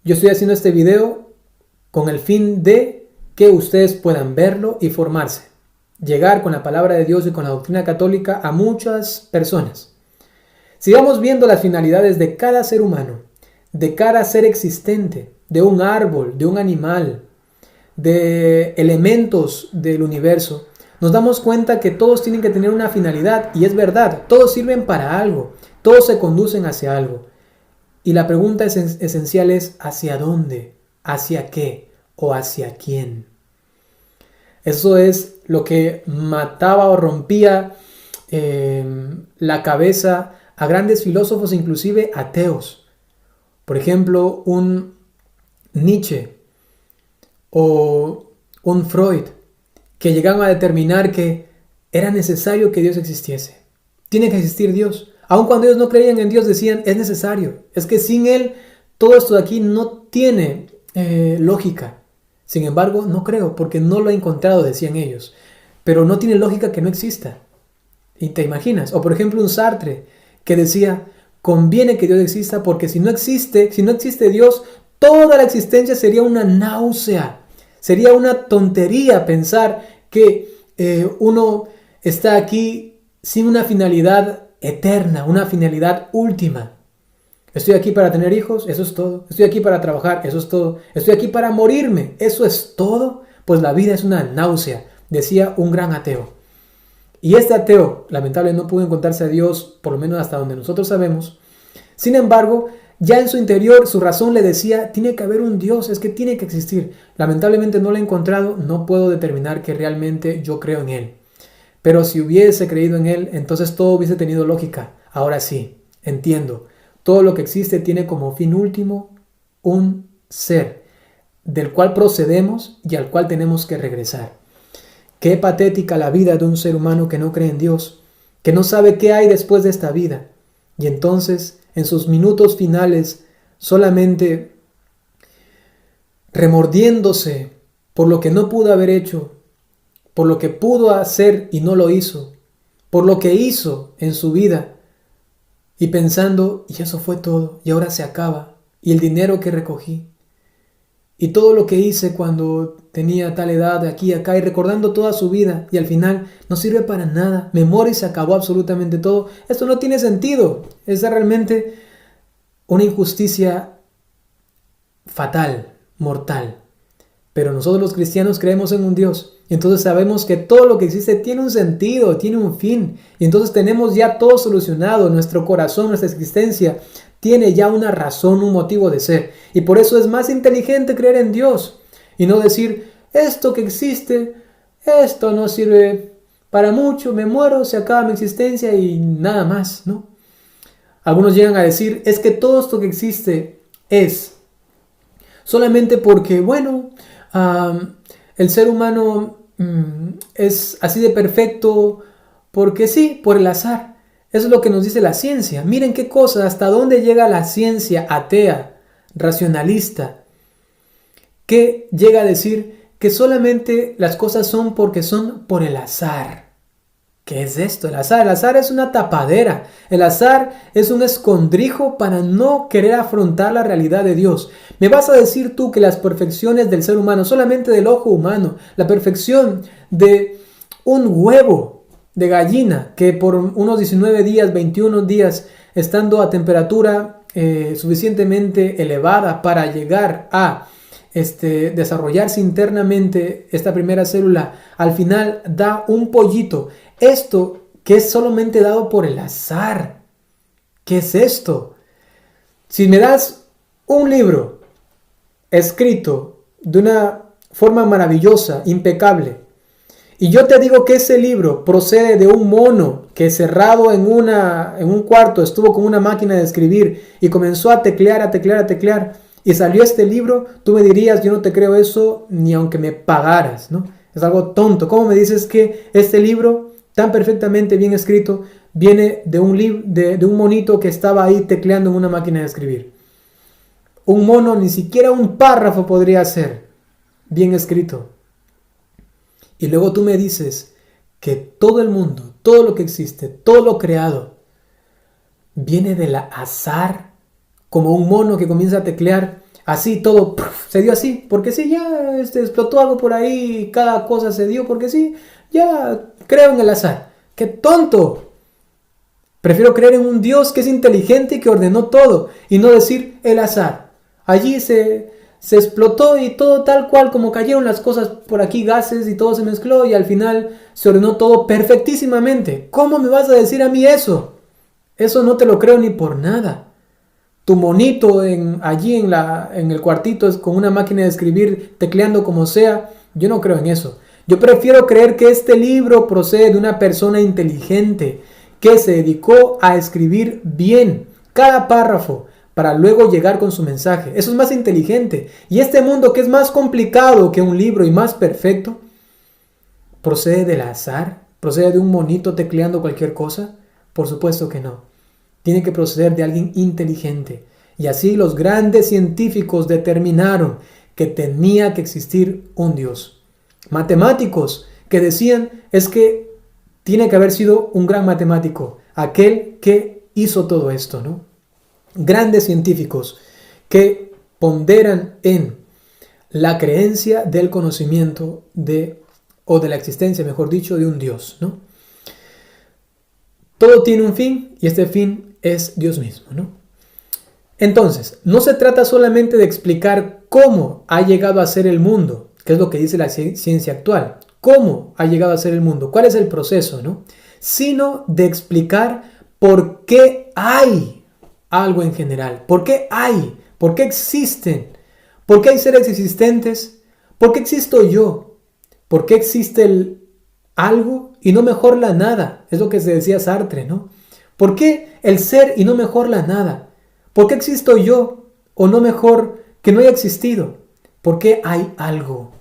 Yo estoy haciendo este video con el fin de que ustedes puedan verlo y formarse. Llegar con la palabra de Dios y con la doctrina católica a muchas personas. Sigamos viendo las finalidades de cada ser humano, de cada ser existente, de un árbol, de un animal, de elementos del universo. Nos damos cuenta que todos tienen que tener una finalidad y es verdad, todos sirven para algo, todos se conducen hacia algo. Y la pregunta esencial es ¿hacia dónde? ¿Hacia qué? ¿O hacia quién? Eso es lo que mataba o rompía la cabeza a grandes filósofos, inclusive ateos. Por ejemplo, un Nietzsche o un Freud, que llegaban a determinar que era necesario que Dios existiese. Tiene que existir Dios. Aun cuando ellos no creían en Dios, decían, es necesario. Es que sin Él, todo esto de aquí no tiene lógica. Sin embargo, no creo, porque no lo he encontrado, decían ellos. Pero no tiene lógica que no exista. ¿Y te imaginas? O por ejemplo un Sartre, que decía, conviene que Dios exista, porque si no existe Dios, toda la existencia sería una náusea. Sería una tontería pensar que uno está aquí sin una finalidad eterna, una finalidad última. Estoy aquí para tener hijos, eso es todo. Estoy aquí para trabajar, eso es todo. Estoy aquí para morirme, eso es todo. Pues la vida es una náusea, decía un gran ateo. Y este ateo, lamentablemente, no pudo encontrarse a Dios, por lo menos hasta donde nosotros sabemos. Sin embargo, ya en su interior, su razón le decía, tiene que haber un Dios, es que tiene que existir. Lamentablemente no lo he encontrado, no puedo determinar que realmente yo creo en Él. Pero si hubiese creído en Él, entonces todo hubiese tenido lógica. Ahora sí, entiendo. Todo lo que existe tiene como fin último un ser, del cual procedemos y al cual tenemos que regresar. Qué patética la vida de un ser humano que no cree en Dios, que no sabe qué hay después de esta vida. Y entonces, en sus minutos finales, solamente remordiéndose por lo que no pudo haber hecho, por lo que pudo hacer y no lo hizo, por lo que hizo en su vida, y pensando, y eso fue todo, y ahora se acaba, y el dinero que recogí, y todo lo que hice cuando tenía tal edad, de aquí a acá, y recordando toda su vida, y al final no sirve para nada, me muero y se acabó absolutamente todo. Esto no tiene sentido, es realmente una injusticia fatal, mortal. Pero nosotros los cristianos creemos en un Dios, y entonces sabemos que todo lo que existe tiene un sentido, tiene un fin, y entonces tenemos ya todo solucionado, nuestro corazón, nuestra existencia tiene ya una razón, un motivo de ser. Y por eso es más inteligente creer en Dios y no decir, esto que existe, esto no sirve para mucho, me muero, se acaba mi existencia y nada más, ¿no? Algunos llegan a decir, es que todo esto que existe es solamente porque, bueno, el ser humano es así de perfecto porque sí, por el azar. Eso es lo que nos dice la ciencia. Miren qué cosa, hasta dónde llega la ciencia atea, racionalista, que llega a decir que solamente las cosas son porque son por el azar. ¿Qué es esto? El azar es una tapadera. El azar es un escondrijo para no querer afrontar la realidad de Dios. ¿Me vas a decir tú que las perfecciones del ser humano, solamente del ojo humano, la perfección de un huevo de gallina que por unos 19 días, 21 días, estando a temperatura suficientemente elevada para llegar a desarrollarse internamente esta primera célula, al final da un pollito. Esto que es solamente dado por el azar. ¿Qué es esto? Si me das un libro escrito de una forma maravillosa, impecable, y yo te digo que ese libro procede de un mono que cerrado en un cuarto estuvo con una máquina de escribir y comenzó a teclear, y salió este libro, tú me dirías, yo no te creo eso ni aunque me pagaras, ¿no? Es algo tonto. ¿Cómo me dices que este libro tan perfectamente bien escrito viene de un monito que estaba ahí tecleando en una máquina de escribir? Un mono, ni siquiera un párrafo podría ser bien escrito. Y luego tú me dices que todo el mundo, todo lo que existe, todo lo creado, viene del azar, como un mono que comienza a teclear, así todo se dio así, porque sí, ya explotó algo por ahí, cada cosa se dio, porque sí, ya creo en el azar. ¡Qué tonto! Prefiero creer en un Dios que es inteligente y que ordenó todo, y no decir el azar. Allí se explotó y todo tal cual como cayeron las cosas por aquí, gases y todo se mezcló y al final se ordenó todo perfectísimamente. ¿Cómo me vas a decir a mí eso? Eso no te lo creo ni por nada. Tu monito allí en el cuartito es con una máquina de escribir, tecleando como sea. Yo no creo en eso. Yo prefiero creer que este libro procede de una persona inteligente que se dedicó a escribir bien cada párrafo para luego llegar con su mensaje. Eso es más inteligente. Y este mundo que es más complicado que un libro y más perfecto, ¿procede del azar? ¿Procede de un monito tecleando cualquier cosa? Por supuesto que no. Tiene que proceder de alguien inteligente. Y así los grandes científicos determinaron que tenía que existir un Dios. Matemáticos que decían es que tiene que haber sido un gran matemático, aquel que hizo todo esto, ¿no? Grandes científicos que ponderan en la creencia del conocimiento o de la existencia, mejor dicho, de un Dios, ¿no? Todo tiene un fin y este fin es Dios mismo, ¿no? Entonces, no se trata solamente de explicar cómo ha llegado a ser el mundo, que es lo que dice la ciencia actual, cómo ha llegado a ser el mundo, cuál es el proceso, ¿no? Sino de explicar por qué hay algo en general. ¿Por qué hay? ¿Por qué existen? ¿Por qué hay seres existentes? ¿Por qué existo yo? ¿Por qué existe el algo y no mejor la nada? Es lo que se decía Sartre, ¿no? ¿Por qué el ser y no mejor la nada? ¿Por qué existo yo o no mejor que no haya existido? ¿Por qué hay algo?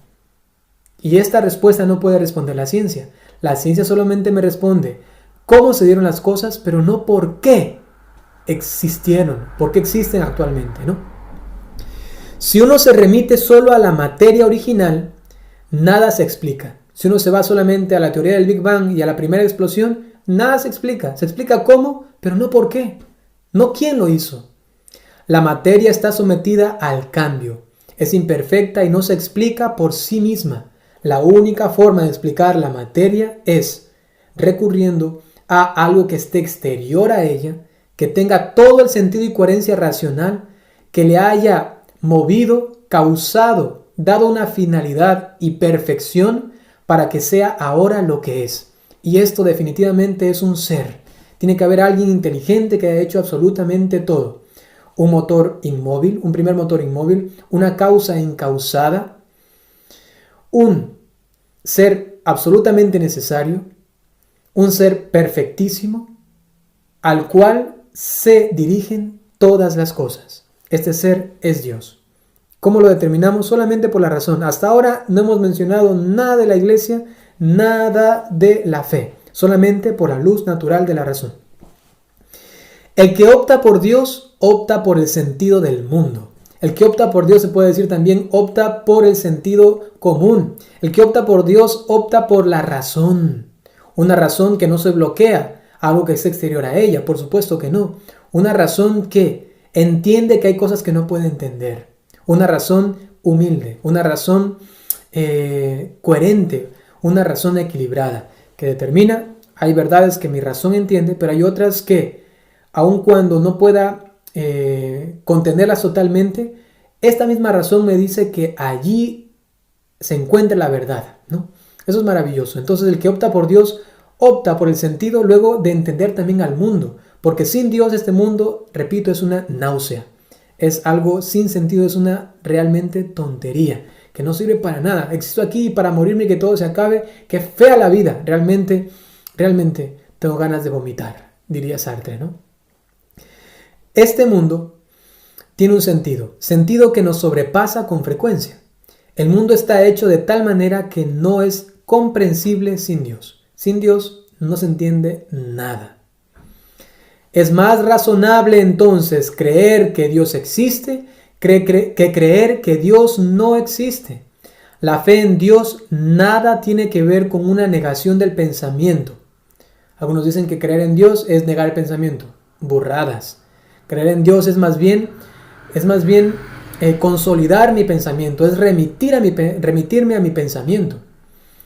Y esta respuesta no puede responder la ciencia. La ciencia solamente me responde cómo se dieron las cosas, pero no por qué existieron, por qué existen actualmente, ¿no? Si uno se remite solo a la materia original, nada se explica. Si uno se va solamente a la teoría del Big Bang y a la primera explosión, nada se explica. Se explica cómo, pero no por qué. No quién lo hizo. La materia está sometida al cambio. Es imperfecta y no se explica por sí misma. La única forma de explicar la materia es recurriendo a algo que esté exterior a ella, que tenga todo el sentido y coherencia racional, que le haya movido, causado, dado una finalidad y perfección para que sea ahora lo que es. Y esto definitivamente es un ser. Tiene que haber alguien inteligente que haya hecho absolutamente todo. Un motor inmóvil, un primer motor inmóvil, una causa incausada, un ser absolutamente necesario, un ser perfectísimo, al cual se dirigen todas las cosas. Este ser es Dios. ¿Cómo lo determinamos? Solamente por la razón. Hasta ahora no hemos mencionado nada de la iglesia, nada de la fe, solamente por la luz natural de la razón. El que opta por Dios, opta por el sentido del mundo. El que opta por Dios, se puede decir también, opta por el sentido común. El que opta por Dios, opta por la razón. Una razón que no se bloquea a algo que es exterior a ella, por supuesto que no. Una razón que entiende que hay cosas que no puede entender. Una razón humilde, una razón coherente, una razón equilibrada, que determina, hay verdades que mi razón entiende, pero hay otras que, aun cuando no pueda contenerlas totalmente, esta misma razón me dice que allí se encuentra la verdad, ¿no? Eso es maravilloso. Entonces el que opta por Dios opta por el sentido luego de entender también al mundo, porque sin Dios este mundo, repito, es una náusea, es algo sin sentido, es una realmente tontería, que no sirve para nada. Existo aquí para morirme y que todo se acabe, qué fea la vida, realmente tengo ganas de vomitar, diría Sartre, ¿no? Este mundo tiene un sentido que nos sobrepasa con frecuencia. El mundo está hecho de tal manera que no es comprensible sin Dios. Sin Dios no se entiende nada. Es más razonable entonces creer que Dios existe que creer que Dios no existe. La fe en Dios nada tiene que ver con una negación del pensamiento. Algunos dicen que creer en Dios es negar el pensamiento. Burradas. Creer en Dios es más bien consolidar mi pensamiento, es remitirme a mi pensamiento.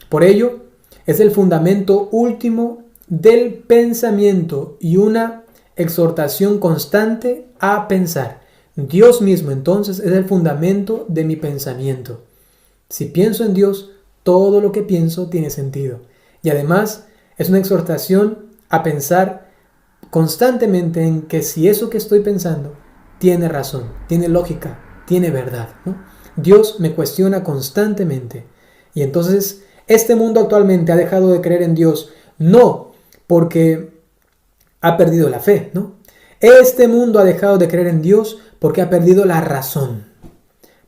Por ello, es el fundamento último del pensamiento y una exhortación constante a pensar. Dios mismo, entonces, es el fundamento de mi pensamiento. Si pienso en Dios, todo lo que pienso tiene sentido. Y además, es una exhortación a pensar constantemente en que si eso que estoy pensando tiene razón, tiene lógica, tiene verdad, ¿no? Dios me cuestiona constantemente. Y entonces, este mundo actualmente ha dejado de creer en Dios, no porque ha perdido la fe, ¿no? Este mundo ha dejado de creer en Dios porque ha perdido la razón,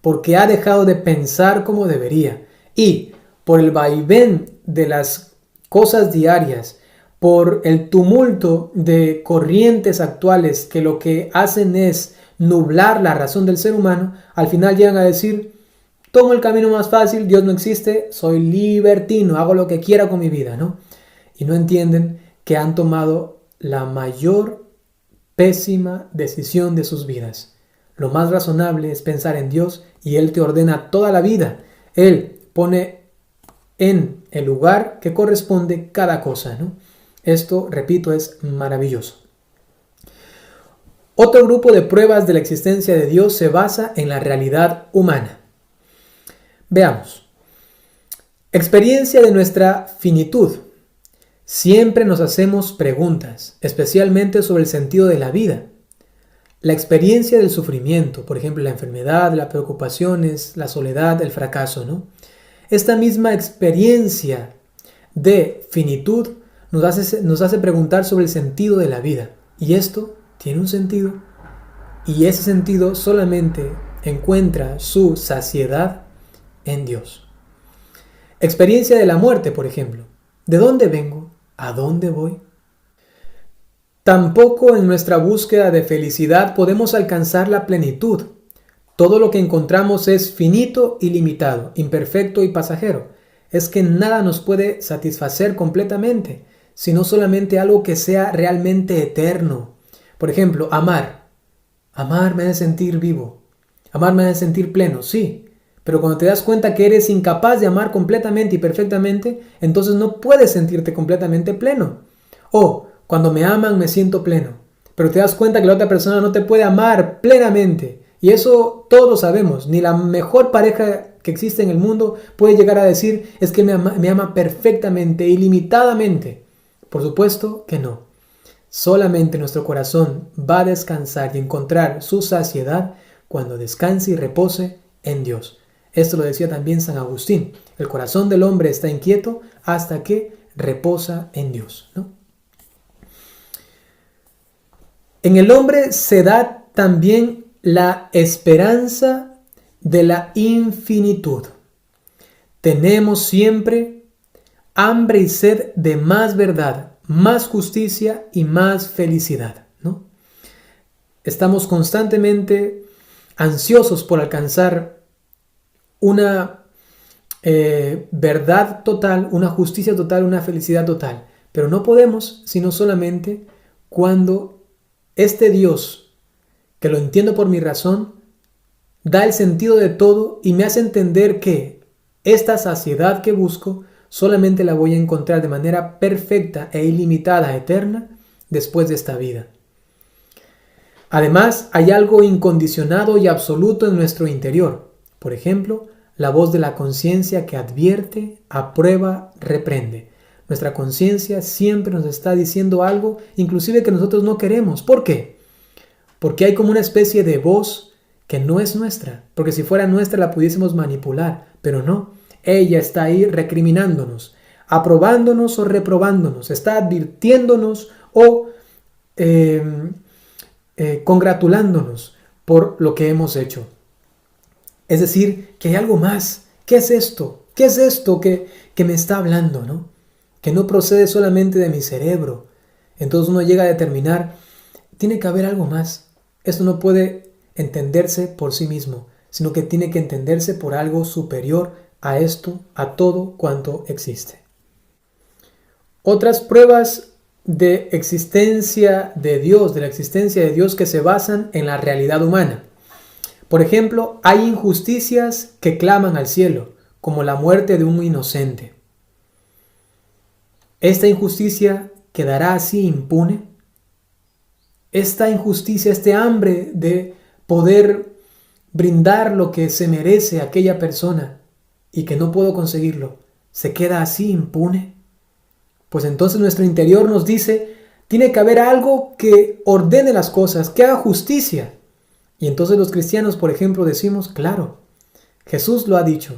porque ha dejado de pensar como debería. Y por el vaivén de las cosas diarias, por el tumulto de corrientes actuales que lo que hacen es nublar la razón del ser humano, al final llegan a decir: tomo el camino más fácil, Dios no existe, soy libertino, hago lo que quiera con mi vida, ¿no? Y no entienden que han tomado la mayor pésima decisión de sus vidas. Lo más razonable es pensar en Dios y Él te ordena toda la vida. Él pone en el lugar que corresponde cada cosa, ¿no? Esto, repito, es maravilloso. Otro grupo de pruebas de la existencia de Dios se basa en la realidad humana. Veamos. Experiencia de nuestra finitud. Siempre nos hacemos preguntas, especialmente sobre el sentido de la vida. La experiencia del sufrimiento, por ejemplo, la enfermedad, las preocupaciones, la soledad, el fracaso, ¿no? Esta misma experiencia de finitud nos hace preguntar sobre el sentido de la vida. Y esto tiene un sentido. Y ese sentido solamente encuentra su saciedad en Dios. Experiencia de la muerte, por ejemplo. ¿De dónde vengo? ¿A dónde voy? Tampoco en nuestra búsqueda de felicidad podemos alcanzar la plenitud. Todo lo que encontramos es finito y limitado, imperfecto y pasajero. Es que nada nos puede satisfacer completamente, sino solamente algo que sea realmente eterno. Por ejemplo, amar. Amar me hace sentir vivo. Amar me hace sentir pleno, sí. Pero cuando te das cuenta que eres incapaz de amar completamente y perfectamente, entonces no puedes sentirte completamente pleno. O cuando me aman me siento pleno. Pero te das cuenta que la otra persona no te puede amar plenamente. Y eso todos lo sabemos. Ni la mejor pareja que existe en el mundo puede llegar a decir es que me ama perfectamente, ilimitadamente. Por supuesto que no. Solamente nuestro corazón va a descansar y encontrar su saciedad cuando descanse y repose en Dios. Esto lo decía también San Agustín. El corazón del hombre está inquieto hasta que reposa en Dios, ¿no? En el hombre se da también la esperanza de la infinitud. Tenemos siempre hambre y sed de más verdad, más justicia y más felicidad, ¿no? Estamos constantemente ansiosos por alcanzar una verdad total, una justicia total, una felicidad total. Pero no podemos sino solamente cuando este Dios, que lo entiendo por mi razón, da el sentido de todo y me hace entender que esta saciedad que busco solamente la voy a encontrar de manera perfecta e ilimitada, eterna, después de esta vida. Además, hay algo incondicionado y absoluto en nuestro interior. Por ejemplo, la voz de la conciencia que advierte, aprueba, reprende. Nuestra conciencia siempre nos está diciendo algo, inclusive que nosotros no queremos. ¿Por qué? Porque hay como una especie de voz que no es nuestra. Porque si fuera nuestra la pudiésemos manipular, pero no. Ella está ahí recriminándonos, aprobándonos o reprobándonos. Está advirtiéndonos o congratulándonos por lo que hemos hecho. Es decir, que hay algo más. ¿Qué es esto? ¿Qué es esto que me está hablando, no? Que no procede solamente de mi cerebro. Entonces uno llega a determinar, tiene que haber algo más. Esto no puede entenderse por sí mismo, sino que tiene que entenderse por algo superior a esto, a todo cuanto existe. Otras pruebas de existencia de Dios, de la existencia de Dios que se basan en la realidad humana. Por ejemplo, hay injusticias que claman al cielo, como la muerte de un inocente. ¿Esta injusticia quedará así impune? Esta injusticia, este hambre de poder brindar lo que se merece a aquella persona y que no puedo conseguirlo, ¿se queda así impune? Pues entonces nuestro interior nos dice, tiene que haber algo que ordene las cosas, que haga justicia. Y entonces los cristianos, por ejemplo, decimos, claro, Jesús lo ha dicho,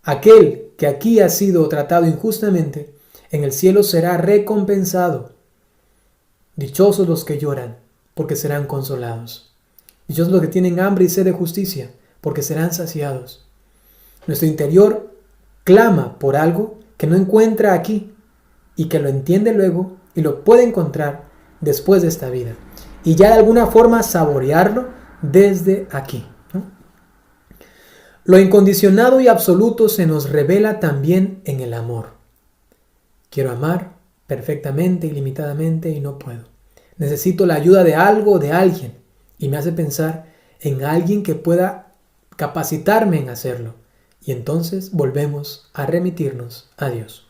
aquel que aquí ha sido tratado injustamente, en el cielo será recompensado. Dichosos los que lloran, porque serán consolados. Dichosos los que tienen hambre y sed de justicia, porque serán saciados. Nuestro interior clama por algo que no encuentra aquí y que lo entiende luego y lo puede encontrar después de esta vida. Y ya de alguna forma saborearlo desde aquí, ¿no? Lo incondicionado y absoluto se nos revela también en el amor. Quiero amar perfectamente, ilimitadamente y no puedo. Necesito la ayuda de algo o de alguien y me hace pensar en alguien que pueda capacitarme en hacerlo. Y entonces volvemos a remitirnos a Dios.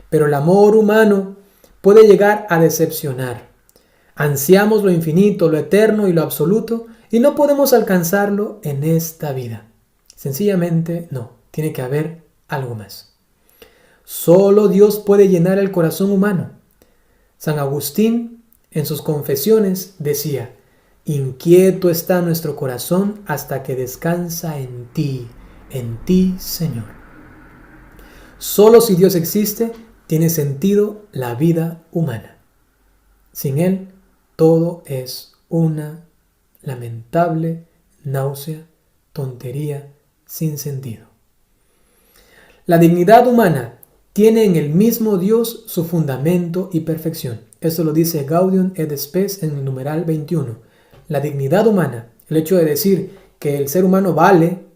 Pero el amor humano puede llegar a decepcionar. Ansiamos lo infinito, lo eterno y lo absoluto y no podemos alcanzarlo en esta vida. Sencillamente no, tiene que haber algo más. Solo Dios puede llenar el corazón humano. San Agustín, en sus confesiones, decía, inquieto está nuestro corazón hasta que descansa en ti, Señor. Solo si Dios existe, tiene sentido la vida humana. Sin Él, todo es una lamentable náusea, tontería, sin sentido. La dignidad humana tiene en el mismo Dios su fundamento y perfección. Esto lo dice Gaudium et Spes en el numeral 21. La dignidad humana, el hecho de decir que el ser humano vale,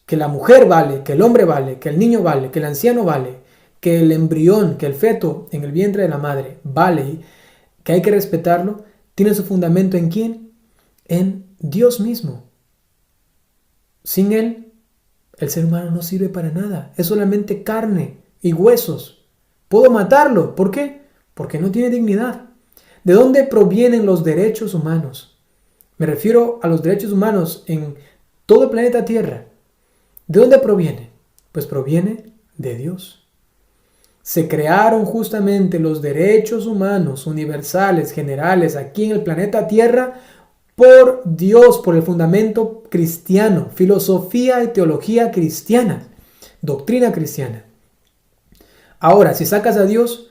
que la mujer vale, que el hombre vale, que el niño vale, que el anciano vale, que el embrión, que el feto en el vientre de la madre vale, que hay que respetarlo, tiene su fundamento ¿en quién? En Dios mismo. Sin Él, el ser humano no sirve para nada. Es solamente carne y huesos. Puedo matarlo. ¿Por qué? Porque no tiene dignidad. ¿De dónde provienen los derechos humanos? Me refiero a los derechos humanos en todo el planeta Tierra. ¿De dónde proviene? Pues proviene de Dios. Se crearon justamente los derechos humanos universales, generales, aquí en el planeta Tierra, por Dios, por el fundamento cristiano, filosofía y teología cristiana, doctrina cristiana. Ahora, si sacas a Dios,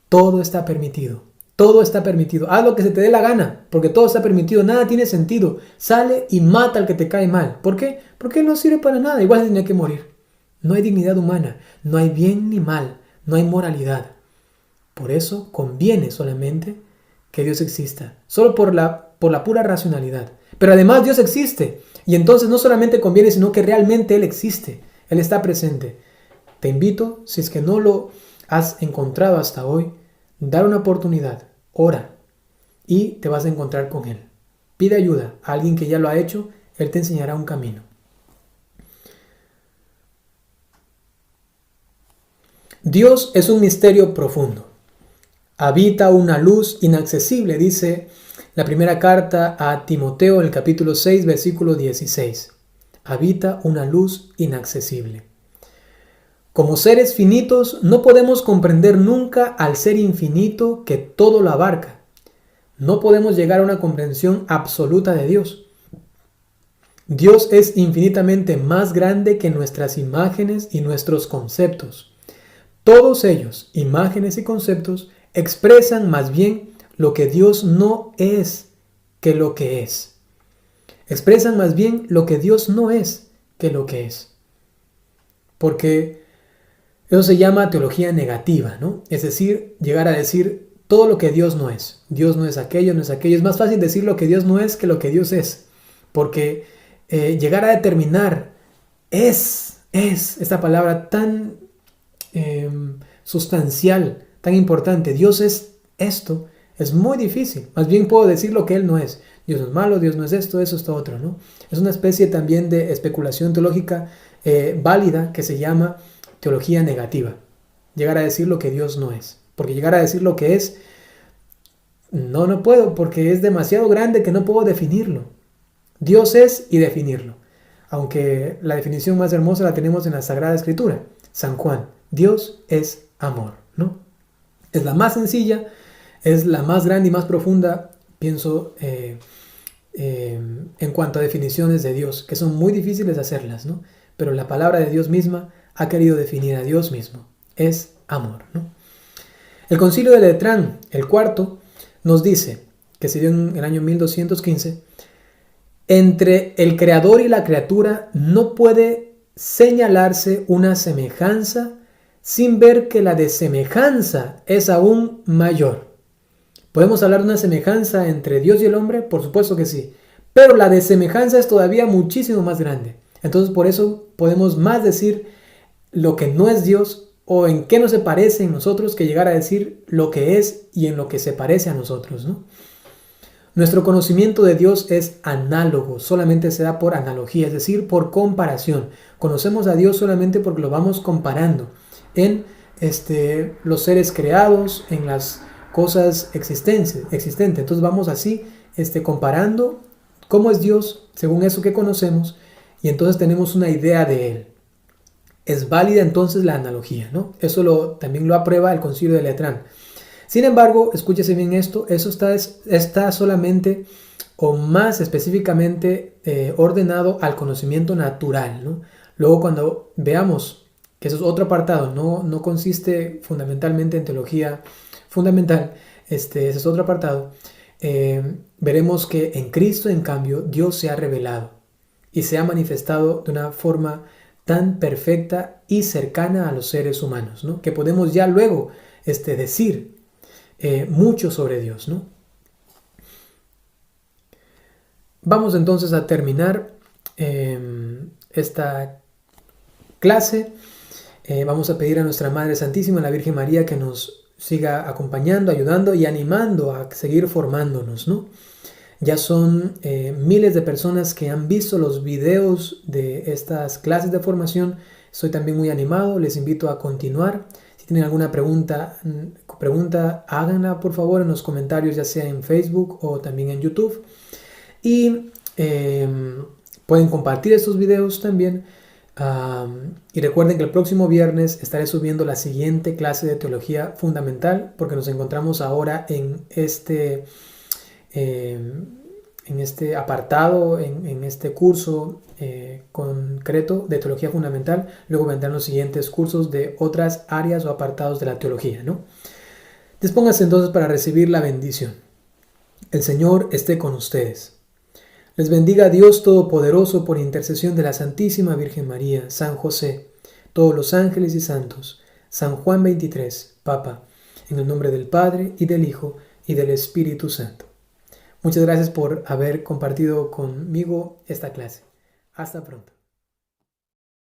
todo está permitido. Todo está permitido. Haz lo que se te dé la gana, porque todo está permitido. Nada tiene sentido. Sale y mata al que te cae mal. ¿Por qué? Porque no sirve para nada. Igual se tenía que morir. No hay dignidad humana. No hay bien ni mal. No hay moralidad. Por eso conviene solamente que Dios exista. Solo por la pura racionalidad. Pero además Dios existe. Y entonces no solamente conviene, sino que realmente Él existe. Él está presente. Te invito, si es que no lo has encontrado hasta hoy, dar una oportunidad, ora y te vas a encontrar con Él. Pide ayuda a alguien que ya lo ha hecho, Él te enseñará un camino. Dios es un misterio profundo. Habita una luz inaccesible, dice la primera carta a Timoteo, en el capítulo 6, versículo 16. Habita una luz inaccesible. Como seres finitos, no podemos comprender nunca al ser infinito que todo lo abarca. No podemos llegar a una comprensión absoluta de Dios. Dios es infinitamente más grande que nuestras imágenes y nuestros conceptos. Todos ellos, imágenes y conceptos, expresan más bien lo que Dios no es que lo que es. Expresan más bien lo que Dios no es que lo que es. Porque eso se llama teología negativa, ¿no? Es decir, llegar a decir todo lo que Dios no es. Dios no es aquello, no es aquello. Es más fácil decir lo que Dios no es que lo que Dios es. Porque llegar a determinar esta palabra tan sustancial, tan importante, Dios es esto, es muy difícil. Más bien puedo decir lo que Él no es. Dios no es malo, Dios no es esto, eso, esto, otro, ¿no? Es una especie también de especulación teológica válida que se llama teología negativa. Llegar a decir lo que Dios no es. Porque llegar a decir lo que es, no puedo, porque es demasiado grande que no puedo definirlo. Dios es y definirlo. Aunque la definición más hermosa la tenemos en la Sagrada Escritura. San Juan, Dios es amor, ¿no? Es la más sencilla, es la más grande y más profunda, pienso, en cuanto a definiciones de Dios, que son muy difíciles de hacerlas, ¿no? Pero la palabra de Dios misma ha querido definir a Dios mismo. Es amor, ¿no? El Concilio de Letrán, el cuarto, nos dice, que se dio en el año 1215, entre el creador y la criatura no puede señalarse una semejanza sin ver que la desemejanza es aún mayor. ¿Podemos hablar de una semejanza entre Dios y el hombre? Por supuesto que sí. Pero la desemejanza es todavía muchísimo más grande. Entonces por eso podemos más decir lo que no es Dios o en qué no se parece en nosotros que llegar a decir lo que es y en lo que se parece a nosotros, ¿no? Nuestro conocimiento de Dios es análogo, solamente se da por analogía, es decir, por comparación. Conocemos a Dios solamente porque lo vamos comparando en los seres creados, en las cosas existentes. Entonces vamos así comparando cómo es Dios según eso que conocemos y entonces tenemos una idea de Él. Es válida entonces la analogía, ¿no? Eso también lo aprueba el Concilio de Letrán. Sin embargo, escúchese bien esto, eso está solamente o más específicamente ordenado al conocimiento natural, ¿no? Luego cuando veamos que eso es otro apartado, no consiste fundamentalmente en teología fundamental, ese es otro apartado, veremos que en Cristo, en cambio, Dios se ha revelado y se ha manifestado de una forma tan perfecta y cercana a los seres humanos, ¿no? Que podemos ya luego decir mucho sobre Dios, ¿no? Vamos entonces a terminar esta clase. Vamos a pedir a nuestra Madre Santísima, la Virgen María, que nos siga acompañando, ayudando y animando a seguir formándonos, ¿no? Ya son miles de personas que han visto los videos de estas clases de formación. Estoy también muy animado, les invito a continuar. Si tienen alguna pregunta, háganla por favor en los comentarios, ya sea en Facebook o también en YouTube. Y pueden compartir estos videos también. Y recuerden que el próximo viernes estaré subiendo la siguiente clase de teología fundamental, porque nos encontramos ahora en este apartado, en este curso concreto de teología fundamental. Luego vendrán los siguientes cursos de otras áreas o apartados de la teología, ¿no? Dispónganse entonces para recibir la bendición. El Señor esté con ustedes. Les bendiga Dios Todopoderoso por intercesión de la Santísima Virgen María, San José, todos los ángeles y santos, San Juan 23, Papa, en el nombre del Padre, y del Hijo, y del Espíritu Santo. Muchas gracias por haber compartido conmigo esta clase. Hasta pronto.